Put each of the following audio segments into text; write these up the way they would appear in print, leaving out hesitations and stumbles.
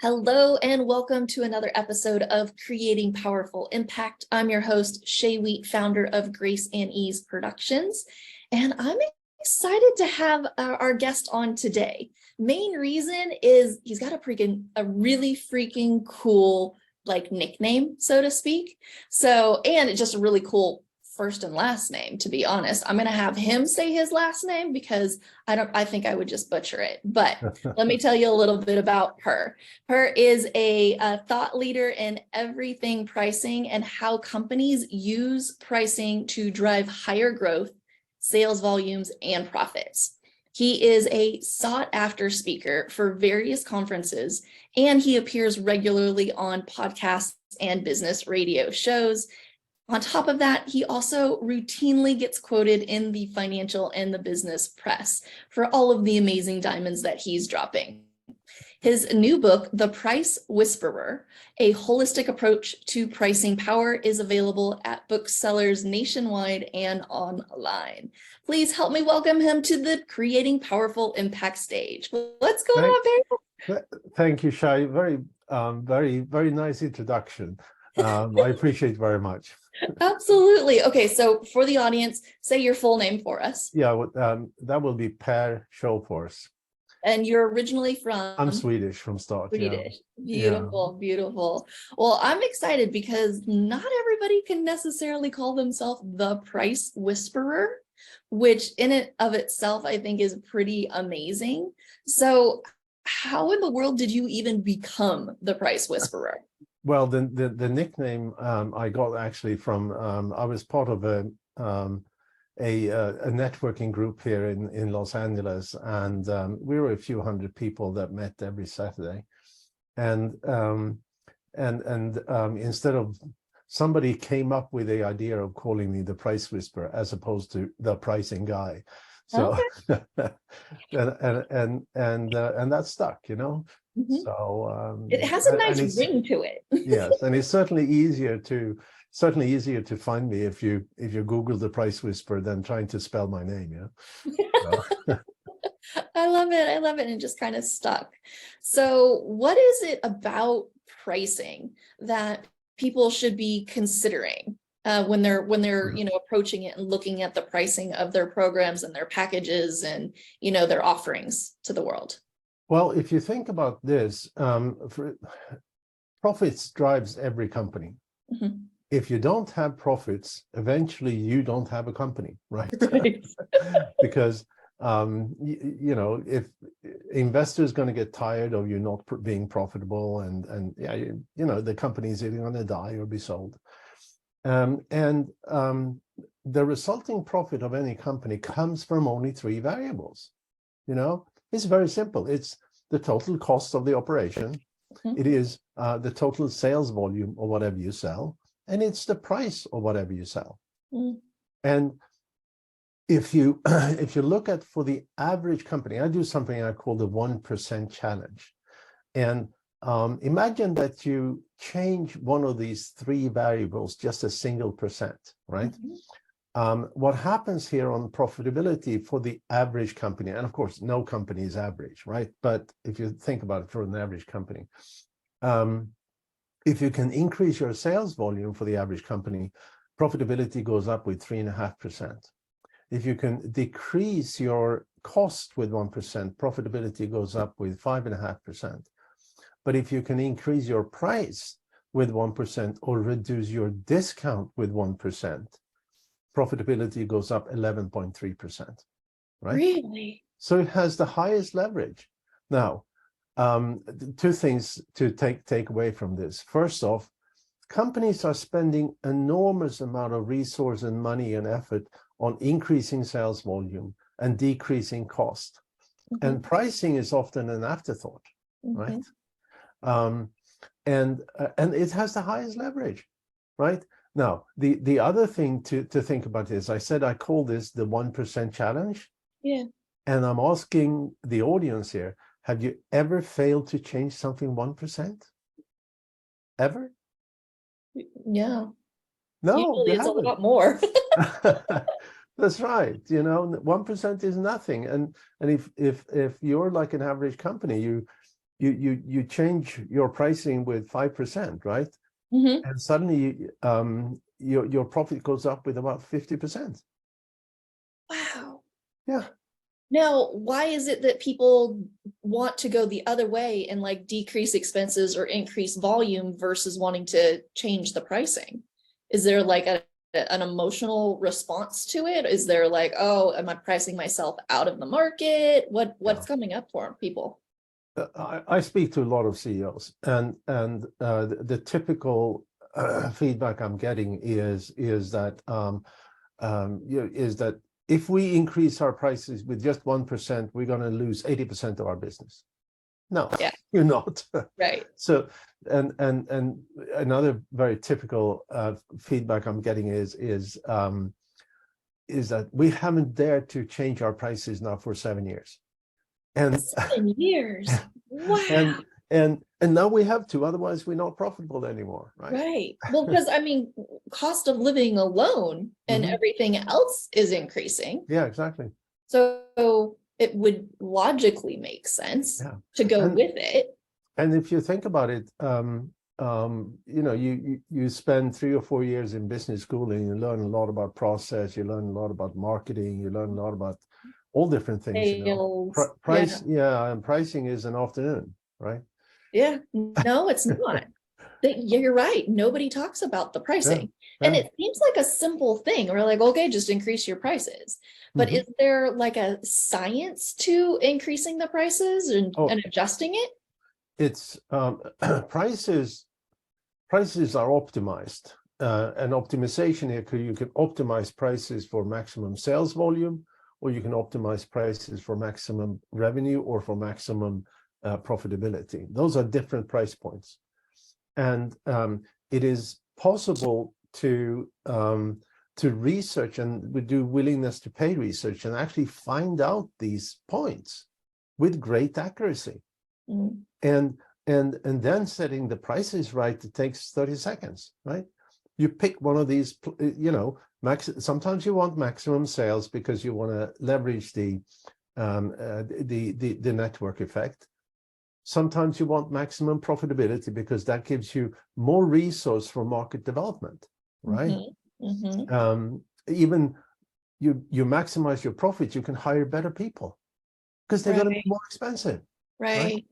Hello and welcome to another episode of Creating Powerful Impact. I'm your host, Shay Wheat, founder of Grace and Ease Productions, and I'm excited to have our guest on today. Main reason is he's got a really freaking cool nickname, so to speak. And it's just a really cool first and last name, to be honest. I'm going to have him say his last name because I think I would just butcher it. But let me tell you a little bit about Per. Per is a thought leader in everything pricing and how companies use pricing to drive higher growth, sales volumes, and profits. He is a sought-after speaker for various conferences, and he appears regularly on podcasts and business radio shows. On top of that, he also routinely gets quoted in the financial and the business press for all of the amazing diamonds that he's dropping. His new book, The Price Whisperer, A Holistic Approach to Pricing Power, is available at booksellers nationwide and online. Please help me welcome him to the Creating Powerful Impact stage. What's going on, Per? Thank you, Shay. Very nice introduction. I appreciate it very much. Absolutely. Okay, so for the audience, say your full name for us. Yeah, that will be Per Sjofors. And you're originally from? I'm Swedish from start. Swedish. Yeah. Beautiful, beautiful. Well, I'm excited because not everybody can necessarily call themselves the Price Whisperer, which in and of itself, I think is pretty amazing. So how in the world did you even become the Price Whisperer? Well, the nickname I got actually from I was part of a networking group here in Los Angeles, and we were a few hundred people that met every Saturday, and instead of somebody came up with the idea of calling me the Price Whisperer as opposed to the pricing guy. So okay. and that stuck, you know. Mm-hmm. So it has a nice ring to it. Yes, and it's certainly easier to find me if you Google the Price Whisperer than trying to spell my name. Yeah. I love it. And it just kind of stuck. So what is it about pricing that people should be considering when they're approaching it and looking at the pricing of their programs and their packages and their offerings to the world? Well, if you think about this, profits drives every company. Mm-hmm. If you don't have profits, eventually you don't have a company, right? Right. Because if investors going to get tired of you not being profitable, and the company is either going to die or be sold, the resulting profit of any company comes from only three variables. It's very simple. It's the total cost of the operation. Mm-hmm. It is the total sales volume of whatever you sell, and it's the price of whatever you sell. Mm-hmm. And if you look at for the average company, I do something I call the 1% challenge. And imagine that you change one of these three variables, just a single %, right? Mm-hmm. What happens here on profitability for the average company, and of course, no company is average, right? But if you think about it for an average company, if you can increase your sales volume for the average company, profitability goes up with 3.5%. If you can decrease your cost with 1%, profitability goes up with 5.5%. But if you can increase your price with 1% or reduce your discount with 1%, profitability goes up 11.3%, right? Really? So it has the highest leverage. Now, two things to take away from this. First off, companies are spending enormous amount of resource and money and effort on increasing sales volume and decreasing cost. Mm-hmm. And pricing is often an afterthought, mm-hmm. right? And it has the highest leverage, right? Now, the other thing to think about is, I said I call this the 1% challenge. Yeah. And I'm asking the audience here, have you ever failed to change something 1%? Ever? No. No, usually it's a lot more. That's right. 1% is nothing. And if you're like an average company, you change your pricing with 5%, right? Mhm. And suddenly your profit goes up with about 50%. Wow. Yeah. Now, why is it that people want to go the other way and like decrease expenses or increase volume versus wanting to change the pricing? Is there like an emotional response to it? Is there like, oh, am I pricing myself out of the market? What's coming up for people? I speak to a lot of CEOs, and the typical feedback I'm getting is that is that if we increase our prices with just 1%, we're going to lose 80% of our business. No, Yeah. you're not. Right. So, and another very typical feedback I'm getting is that we haven't dared to change our prices now for 7 years. And 7 years. Wow. and now we have to, otherwise we're not profitable anymore, right? Right. Well, because I mean, cost of living alone and everything else is increasing. Yeah, exactly. So it would logically make sense to go with it. And if you think about it, you know, you spend 3 or 4 years in business school and you learn a lot about process, you learn a lot about marketing, you learn a lot about all different things, you know. Price, and pricing is an afternoon, right? Yeah, no, it's not. You're right. Nobody talks about the pricing. And it seems like a simple thing. We're like, okay, just increase your prices. But is there like a science to increasing the prices and adjusting it? It's prices are optimized. And optimization here, you can optimize prices for maximum sales volume, or you can optimize prices for maximum revenue or for maximum profitability. Those are different price points. And it is possible to research, and we do willingness to pay research, and actually find out these points with great accuracy. And then setting the prices right, it takes 30 seconds, right? You pick one of these, you know, sometimes you want maximum sales because you want to leverage the network effect. Sometimes you want maximum profitability because that gives you more resource for market development, right? Even you maximize your profits, you can hire better people because they're going to be more expensive. Right.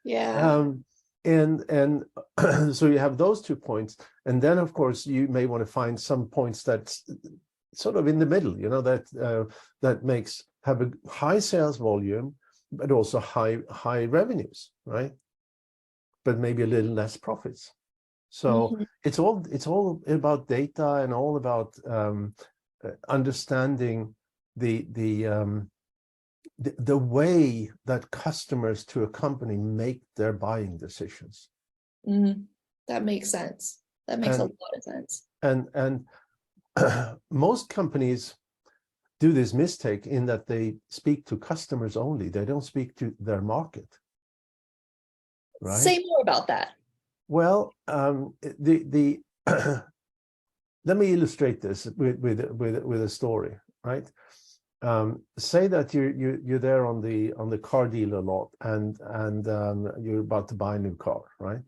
Yeah. And so you have those 2 points, and then of course you may want to find some points that's sort of in the middle, you know, that have a high sales volume but also high revenues, right? But maybe a little less profits. So it's all about data and all about understanding the way that customers to a company make their buying decisions. That makes sense. That makes a lot of sense. And most companies do this mistake in that they speak to customers only. They don't speak to their market. Right? Say more about that. Well, let me illustrate this with a story, right? Say that you're there on the car dealer lot, and you're about to buy a new car, right?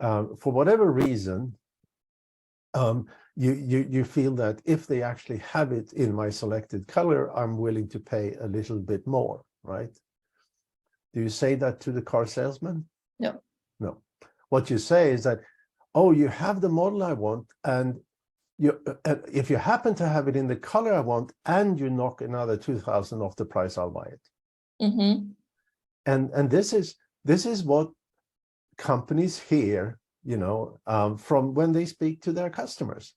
For whatever reason, you feel that if they actually have it in my selected color, I'm willing to pay a little bit more, right? Do you say that to the car salesman? No. No. What you say is that, oh, you have the model I want, and if you happen to have it in the color I want, and you knock another 2,000 off the price, I'll buy it. And this is what companies hear, you know, from when they speak to their customers.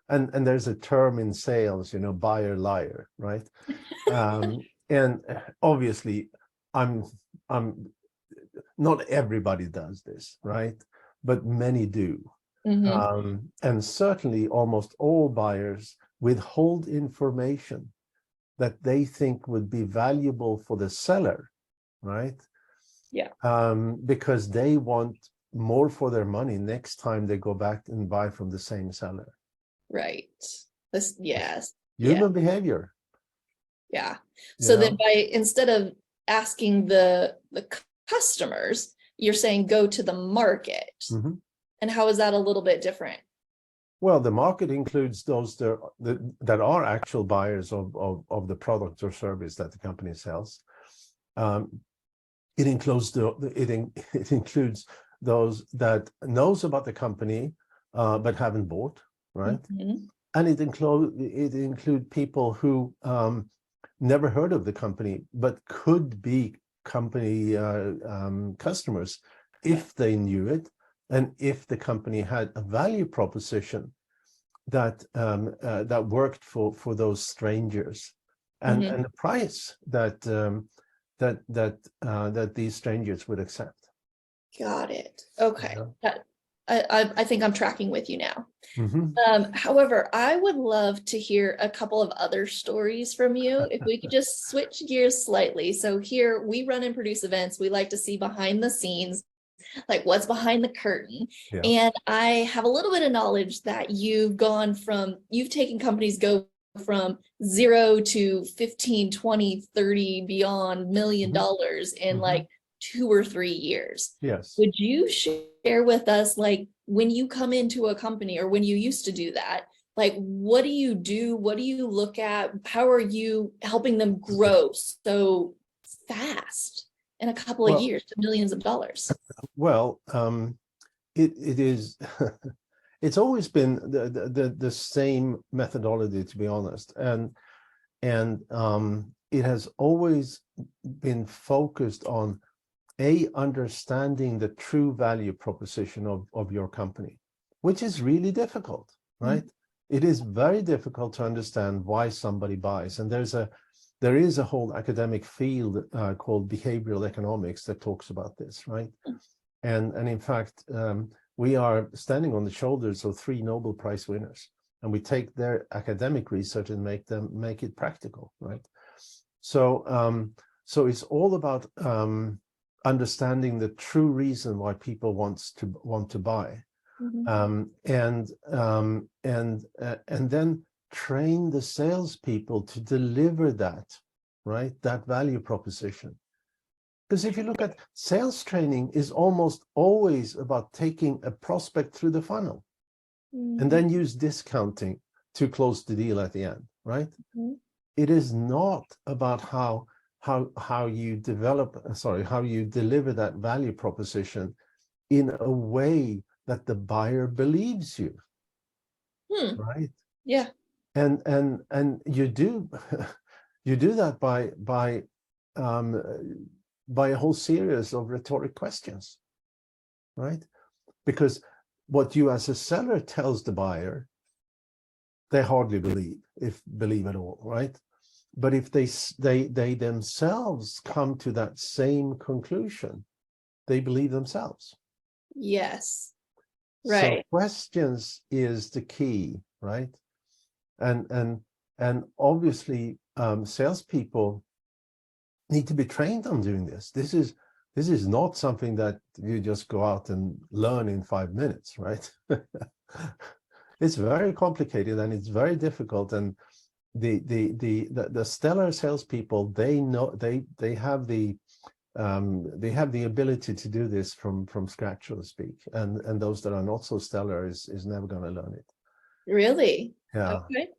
And there's a term in sales, you know, buyer liar, right? And obviously, I'm not everybody does this, right? But many do. And certainly almost all buyers withhold information that they think would be valuable for the seller, right? Yeah. Because they want more for their money next time they go back and buy from the same seller. Right. Yes. Human behavior. Yeah. So then instead of asking the customers, you're saying go to the market. Mhm. And how is that a little bit different? Well, the market includes those that are actual buyers of the product or service that the company sells. It includes it includes those that knows about the company but haven't bought, right? Mm-hmm. And it include people who never heard of the company but could be company customers if they knew it, and if the company had a value proposition that that worked for those strangers, and Mm-hmm. and the price that that these strangers would accept. Got it. Okay. Yeah. I think I'm tracking with you now. Mm-hmm. However, I would love to hear a couple of other stories from you. If we could just switch gears slightly. So here we run and produce events. We like to see behind the scenes, like what's behind the curtain. Yeah. And I have a little bit of knowledge that you've taken companies go from 0 to 15, 20, 30, beyond $1 million in like 2 or 3 years. Yes. Would you share with us, like, when you come into a company, or when you used to do that, like, what do you do? What do you look at? How are you helping them grow so fast in a couple of years to millions of dollars? Well, it is. It's always been the same methodology, to be honest, and it has always been focused on understanding the true value proposition of your company, which is really difficult, right? It is very difficult to understand why somebody buys, and there is a whole academic field called behavioral economics that talks about this, right? And in fact, we are standing on the shoulders of 3 Nobel Prize winners, and we take their academic research and make it practical, right? So it's all about understanding the true reason why people want to buy, and then train the salespeople to deliver that, right? That value proposition. Because if you look at sales training, is almost always about taking a prospect through the funnel and then use discounting to close the deal at the end, right? It is not about how you how you deliver that value proposition in a way that the buyer believes you, right? Yeah. And you do you do that by a whole series of rhetoric questions, right? Because what you as a seller tells the buyer, they hardly believe at all, right? But if they themselves come to that same conclusion, they believe themselves. Yes. Right. So questions is the key, right? And obviously salespeople need to be trained on doing this. This is not something that you just go out and learn in 5 minutes, right? It's very complicated and it's very difficult. And the stellar salespeople, they know they have the ability to do this from scratch, so to speak. And those that are not so stellar is never going to learn it. Really? Yeah. Okay.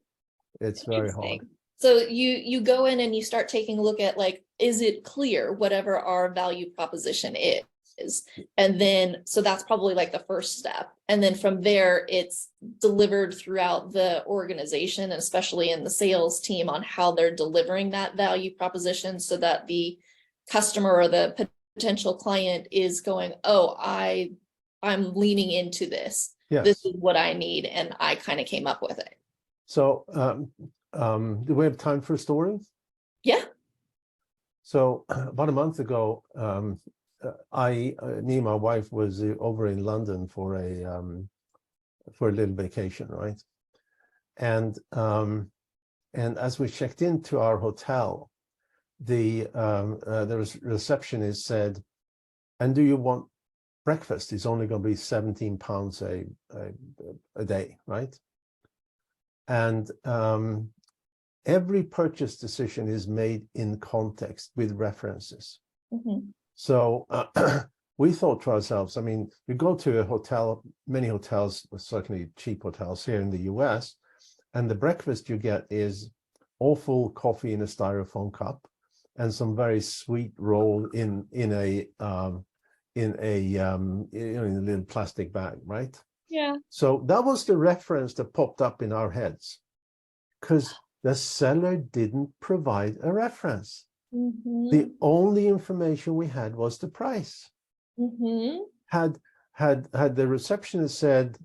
It's very hard. So you go in and you start taking a look at, like, is it clear whatever our value proposition is? And then, so that's probably like the first step. And then from there, it's delivered throughout the organization, and especially in the sales team, on how they're delivering that value proposition so that the customer or the potential client is going, oh, I'm leaning into this. Yes. This is what I need. And I kind of came up with it. So do we have time for a story? Yeah. So about a month ago, me and my wife was over in London for a little vacation, right? And as we checked into our hotel, the receptionist said, "And do you want breakfast? It's only going to be £17 a day, right?" And every purchase decision is made in context with references. So we thought to ourselves, I mean, you go to a hotel, many hotels, certainly cheap hotels here in the US, and the breakfast you get is awful coffee in a styrofoam cup and some very sweet roll in a little plastic bag, right? Yeah. So that was the reference that popped up in our heads because the seller didn't provide a reference. Mm-hmm. The only information we had was the price. Mm-hmm. Had the receptionist said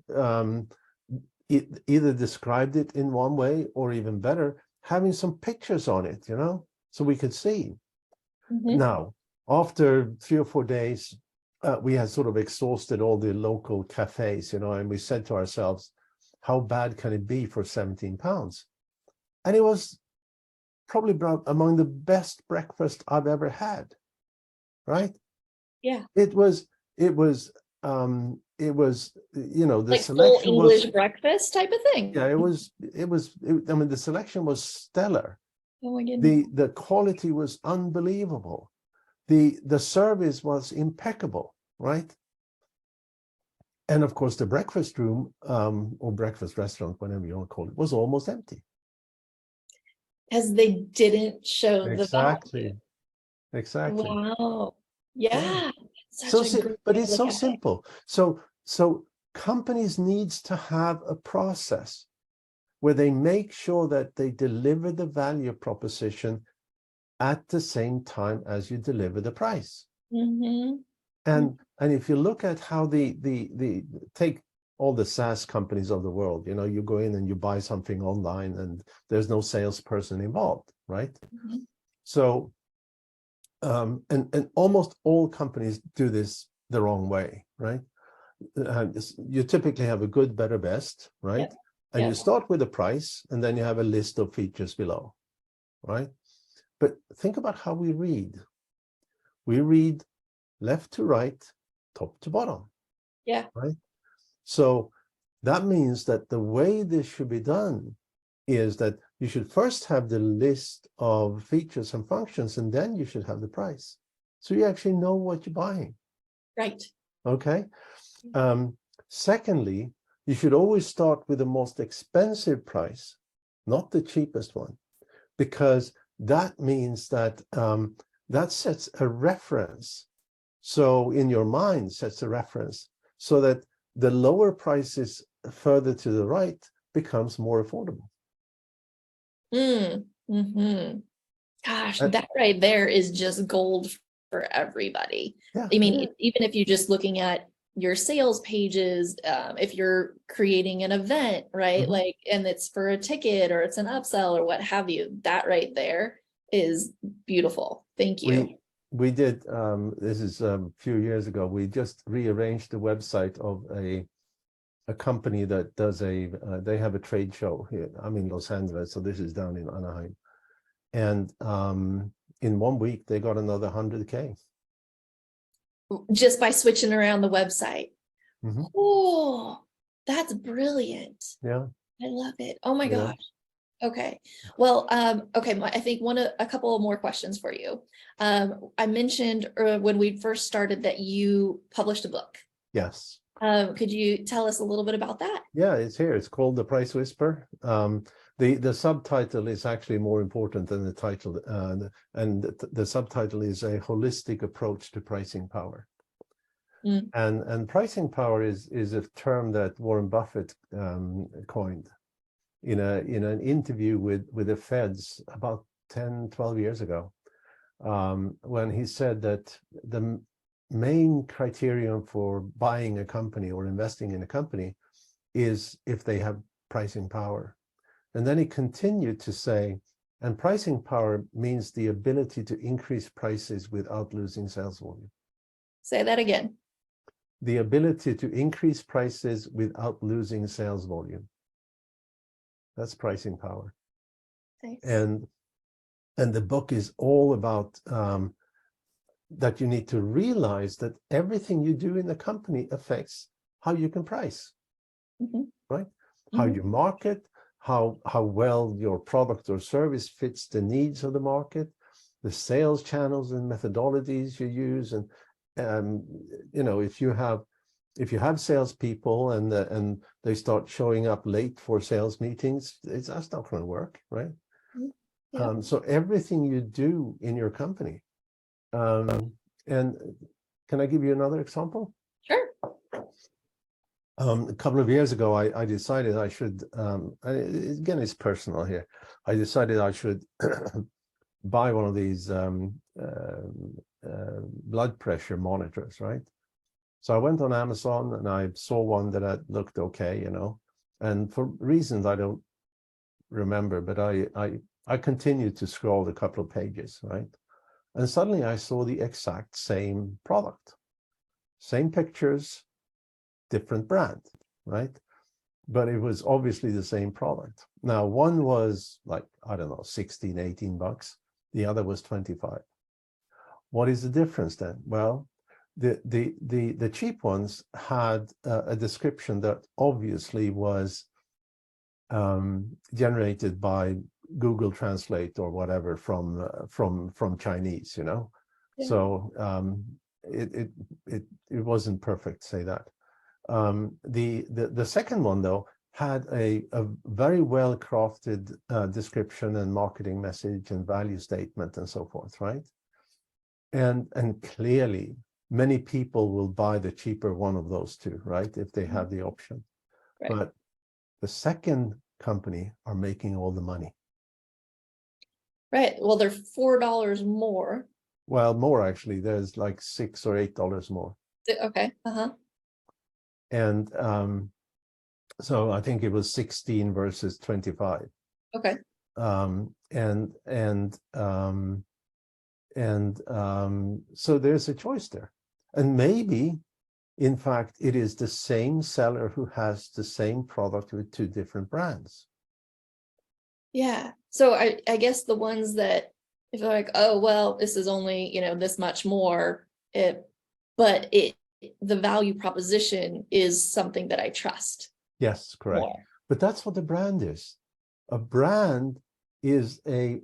either described it in one way or even better, having some pictures on it, so we could see. Mm-hmm. Now, after 3 or 4 days, we had sort of exhausted all the local cafes, and we said to ourselves, how bad can it be for £17? And it was probably among the best breakfast I've ever had, right? Yeah. It was, the Like full selection English was, breakfast type of thing. yeah, I mean, the selection was stellar. Oh my goodness. The quality was unbelievable. The service was impeccable, right? And of course, the breakfast room or breakfast restaurant, whatever you want to call it, was almost empty. Because they didn't show the value. Exactly. Wow. Yeah. Yeah. Such a great But way to it's look so at it. simple. So companies needs to have a process where they make sure that they deliver the value proposition at the same time as you deliver the price. Mm-hmm. And if you look at how the take all the SaaS companies of the world, you go in and you buy something online and there's no salesperson involved, right? Mm-hmm. So and almost all companies do this the wrong way, right? You typically have a good, better, best, right? Yep. And you Yep. start with a price and then you have a list of features below, right? But think about how we read. We read left to right, top to bottom. Yeah. Right? So that means that the way this should be done is that you should first have the list of features and functions, and then you should have the price. So you actually know what you're buying. Right. Okay. Secondly, you should always start with the most expensive price, not the cheapest one, because that means that that sets a reference. So in your mind sets a reference so that the lower prices further to the right becomes more affordable. Mm-hmm. Gosh, And, that right there is just gold for everybody. yeah, I mean, even if you're just looking at your sales pages, if you're creating an event, right? Like, and it's for a ticket or it's an upsell or what have you, that right there is beautiful. Thank you. we did this is a few years ago. We just rearranged the website of a company that does they have a trade show here. I'm in Los Angeles, so this is down in Anaheim. And in 1 week, they got another 100K. Just by switching around the website. Mm-hmm. Oh, that's brilliant. Yeah. I love it. Oh my Yeah. gosh. Okay. Well, okay. I think a couple more questions for you. I mentioned when we first started that you published a book. Yes. Could you tell us a little bit about that? Yeah, it's here. It's called The Price Whisper. The subtitle is actually more important than the title, and the subtitle is A Holistic Approach to Pricing Power. Mm. And pricing power is a term that Warren Buffett coined in an interview with the Feds about 10, 12 years ago, when he said that the main criterion for buying a company or investing in a company is if they have pricing power. And then he continued to say, and pricing power means the ability to increase prices without losing sales volume. Say that again. The ability to increase prices without losing sales volume. That's pricing power. Thanks. And the book is all about that you need to realize that everything you do in the company affects how you can price, right? How you market, how well your product or service fits the needs of the market, the sales channels and methodologies you use. And if you have salespeople and they start showing up late for sales meetings, that's not going to work, right? Yeah. So everything you do in your company, and can I give you another example? Sure. A couple of years ago, I decided I should, again, it's personal here. I decided I should buy one of these blood pressure monitors, right? So I went on Amazon and I saw one that looked okay, and for reasons I don't remember, but I continued to scroll a couple of pages, right? And suddenly I saw the exact same product, same pictures, different brand, right? But it was obviously the same product. Now, one was like, I don't know, 16, 18 bucks. The other was 25. What is the difference then? Well, the cheap ones had a description that obviously was generated by Google Translate or whatever from Chinese, Yeah. So it wasn't perfect, say that. The second one though had a very well crafted description and marketing message and value statement and so forth, right? And clearly many people will buy the cheaper one of those two, right, if they have the option. Right. But the second company are making all the money. Right. Well, they're $4 more. Well, more actually. There's like $6 or $8 more. Okay. And so I think it was 16 versus 25. Okay. So there's a choice there. And maybe, in fact, it is the same seller who has the same product with two different brands. Yeah. So I guess the ones that, if they're like, oh, well, this is only, this much more, but the value proposition is something that I trust. Yes, correct. More. But that's what the brand is. A brand is a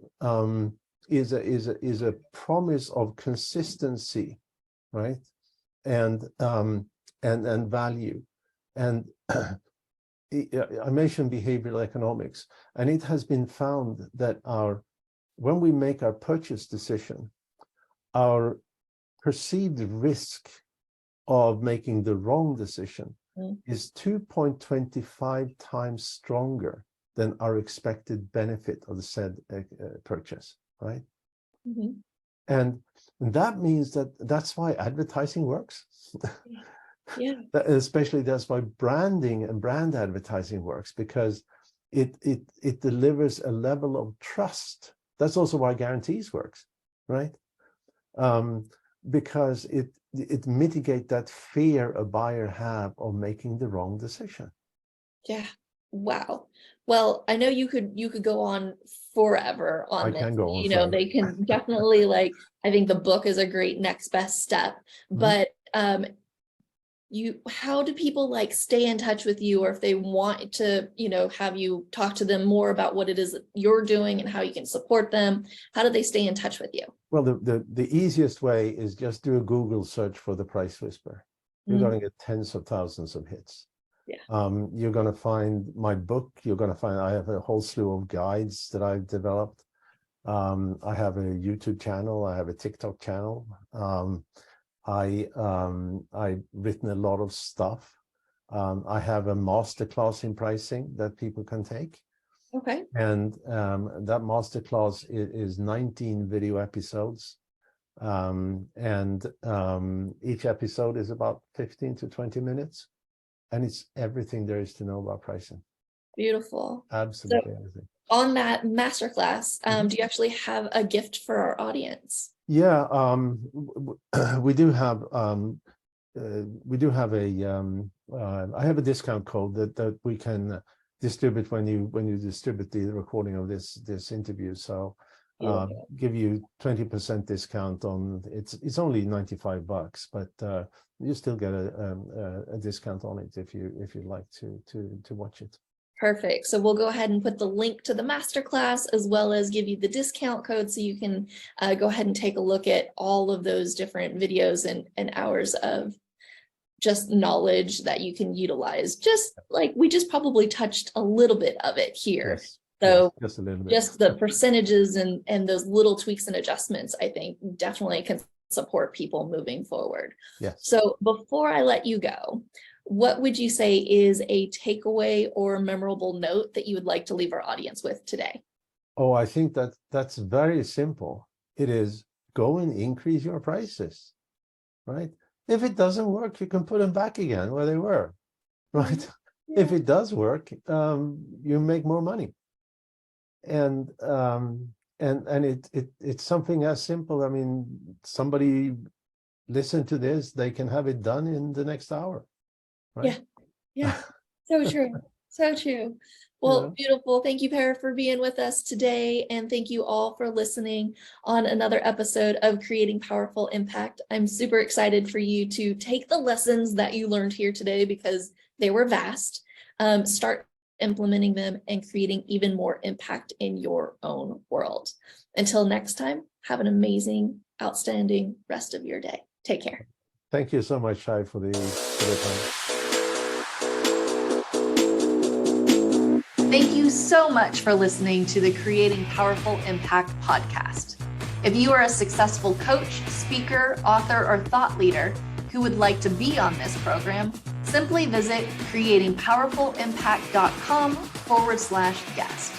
promise of consistency, right? And value. And I mentioned behavioral economics, and it has been found that when we make our purchase decision, our perceived risk of making the wrong decision is 2.25 times stronger than our expected benefit of the said purchase, right? Mm-hmm. And that means that's why advertising works. Yeah. Especially that's why branding and brand advertising works, because it delivers a level of trust. That's also why guarantees works, right? Because it mitigates that fear a buyer have of making the wrong decision. Yeah. Wow. Well, I know you could go on forever on this. I can go on forever. They can definitely I think the book is a great next best step, but how do people stay in touch with you, or if they want to, have you talk to them more about what it is that you're doing and how you can support them? How do they stay in touch with you? Well, the easiest way is just do a Google search for The Price Whisperer. You're going to get tens of thousands of hits. Yeah. You're going to find my book. You're going to find I have a whole slew of guides that I've developed. I have a YouTube channel. I have a TikTok channel. I've written a lot of stuff. I have a masterclass in pricing that people can take. Okay. And that masterclass is 19 video episodes. Each episode is about 15 to 20 minutes. And it's everything there is to know about pricing. Beautiful. Absolutely So, everything. On that masterclass, do you actually have a gift for our audience? Yeah, we do have I have a discount code that we can distribute when you distribute the recording of this interview. So give you 20% discount on it's only $95, but you still get a discount on it if you'd like to watch it. Perfect. So we'll go ahead and put the link to the masterclass as well as give you the discount code so you can go ahead and take a look at all of those different videos and hours of just knowledge that you can utilize. Just like we just probably touched a little bit of it here. Yes. So yes, just a little bit. Just the percentages and those little tweaks and adjustments, I think definitely can support people moving forward. Yes. So before I let you go, what would you say is a takeaway or memorable note that you would like to leave our audience with today? Oh, I think that's very simple. It is go and increase your prices, right? If it doesn't work, you can put them back again where they were, right? Yeah. If it does work, you make more money. And it's something as simple. I mean, somebody listen to this, they can have it done in the next hour, right? Yeah. So true. So true. Well, beautiful. Thank you, Per, for being with us today. And thank you all for listening on another episode of Creating Powerful Impact. I'm super excited for you to take the lessons that you learned here today because they were vast. Start implementing them and creating even more impact in your own world. Until next time, have an amazing, outstanding rest of your day. Take care. Thank you so much, Shay, for the time. Thank you so much for listening to the Creating Powerful Impact podcast. If you are a successful coach, speaker, author, or thought leader who would like to be on this program, simply visit creatingpowerfulimpact.com/guest.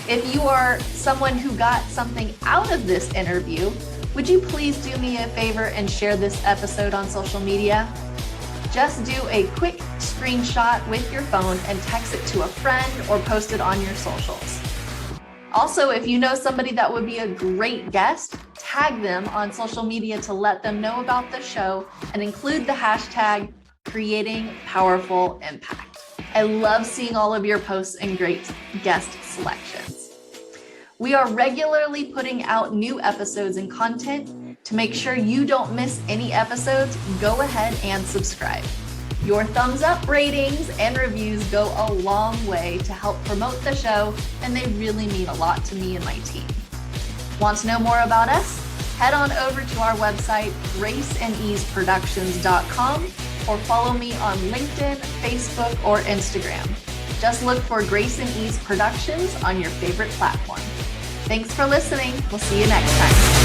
If you are someone who got something out of this interview, would you please do me a favor and share this episode on social media? Just do a quick screenshot with your phone and text it to a friend or post it on your socials. Also, if you know somebody that would be a great guest, tag them on social media to let them know about the show and include the hashtag Creating Powerful Impact. I love seeing all of your posts and great guest selections. We are regularly putting out new episodes and content. To make sure you don't miss any episodes, go ahead and subscribe. Your thumbs up ratings and reviews go a long way to help promote the show, and they really mean a lot to me and my team. Want to know more about us? Head on over to our website, graceandeaseproductions.com, or follow me on LinkedIn, Facebook, or Instagram. Just look for Grace and Ease Productions on your favorite platform. Thanks for listening. We'll see you next time.